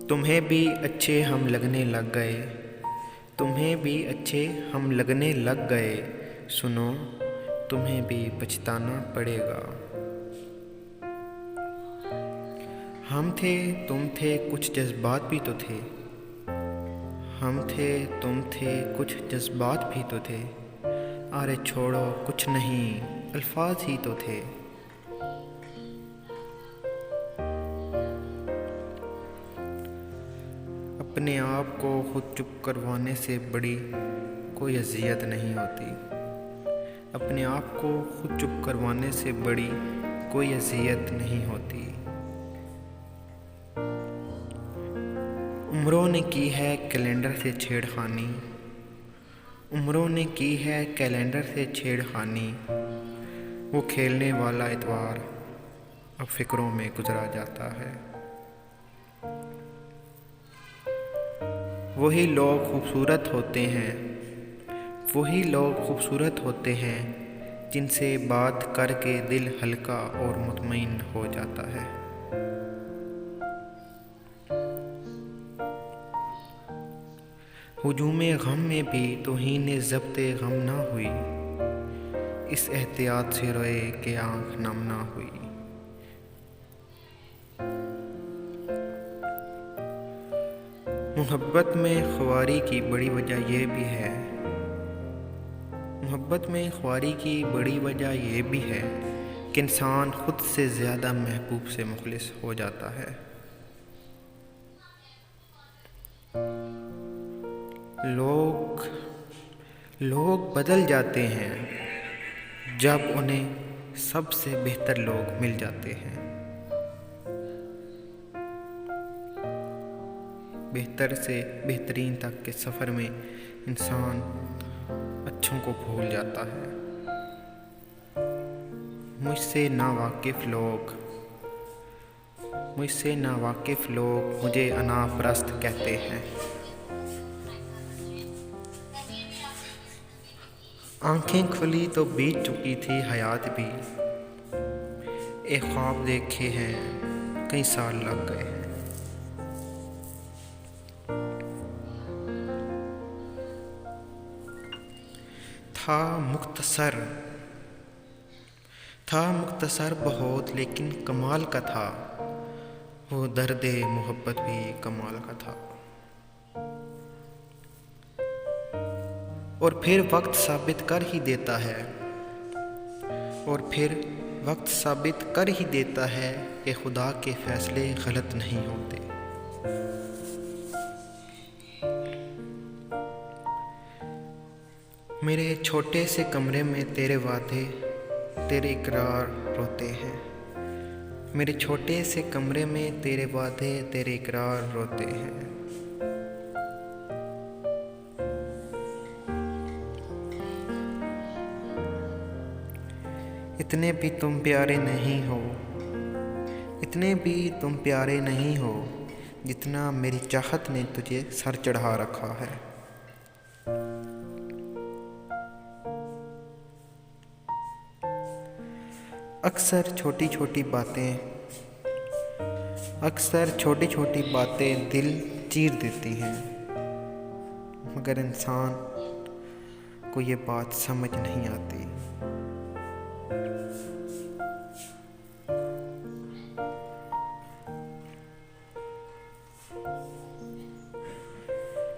तुम्हें भी अच्छे हम लगने लग गए, तुम्हें भी अच्छे हम लगने लग गए। सुनो, तुम्हें भी पछताना पड़ेगा। हम थे तुम थे कुछ जज्बात भी तो थे, हम थे तुम थे कुछ जज्बात भी तो थे। अरे छोड़ो कुछ नहीं, अल्फाज ही तो थे। अपने आप को खुद चुप करवाने से बड़ी कोई अज़ियत नहीं होती। अपने आप को खुद चुप करवाने से बड़ी कोई अज़ियत नहीं होती। उम्रों ने की है कैलेंडर से छेड़खानी, उम्रों ने की है कैलेंडर से छेड़खानी। वो खेलने वाला इतवार अब फिक्रों में गुजरा जाता है। वही लोग खूबसूरत होते हैं, वही लोग खूबसूरत होते हैं जिनसे बात करके दिल हल्का और मुतमईन हो जाता है। हुजूमे गम में भी तौहीने ज़ब्ते गम ना हुई, इस एहतियात से रोए कि आँख नम ना हुई। मोहब्बत में ख्वारी की बड़ी वजह यह भी है, मोहब्बत में ख्वारी की बड़ी वजह यह भी है कि इंसान खुद से ज़्यादा महबूब से मुखलिस हो जाता है। लोग बदल जाते हैं जब उन्हें सबसे बेहतर लोग मिल जाते हैं। बेहतर से बेहतरीन तक के सफ़र में इंसान अच्छों को भूल जाता है। मुझसे नावाकिफ़ लोग मुझे अनापरस्त कहते हैं। आंखें खुली तो बीत चुकी थी हयात भी, एक ख्वाब देखे हैं कई साल लग गए हैं। था मुख्तसर बहुत लेकिन कमाल का था, वो दर्दे मोहब्बत भी कमाल का था। और फिर वक्त साबित कर ही देता है, और फिर वक्त साबित कर ही देता है कि खुदा के फैसले गलत नहीं होते। मेरे छोटे से कमरे में तेरे वादे तेरे इकरार रोते हैं, मेरे छोटे से कमरे में तेरे वादे तेरे इकरार रोते हैं। इतने भी तुम प्यारे नहीं हो, इतने भी तुम प्यारे नहीं हो जितना मेरी चाहत ने तुझे सर चढ़ा रखा है। अक्सर छोटी छोटी बातें दिल चीर देती हैं, मगर इंसान को ये बात समझ नहीं आती।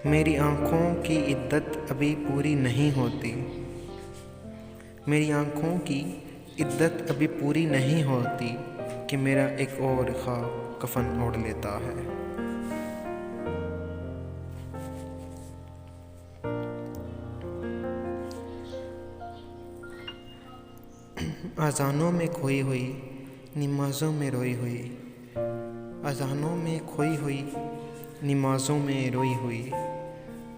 मेरी आँखों की इद्दत अभी पूरी नहीं होती, मेरी आँखों की इद्दत अभी पूरी नहीं होती कि मेरा एक और ख्वाब कफन ओढ़ लेता है। अज़ानों में खोई हुई नमाज़ों में रोई हुई, अज़ानों में खोई हुई नमाज़ों में रोई हुई,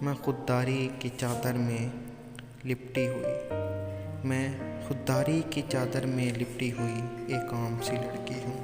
मैं खुददारी की चादर में लिपटी हुई, मैं खुददारी की चादर में लिपटी हुई एक आम सी लड़की हूँ।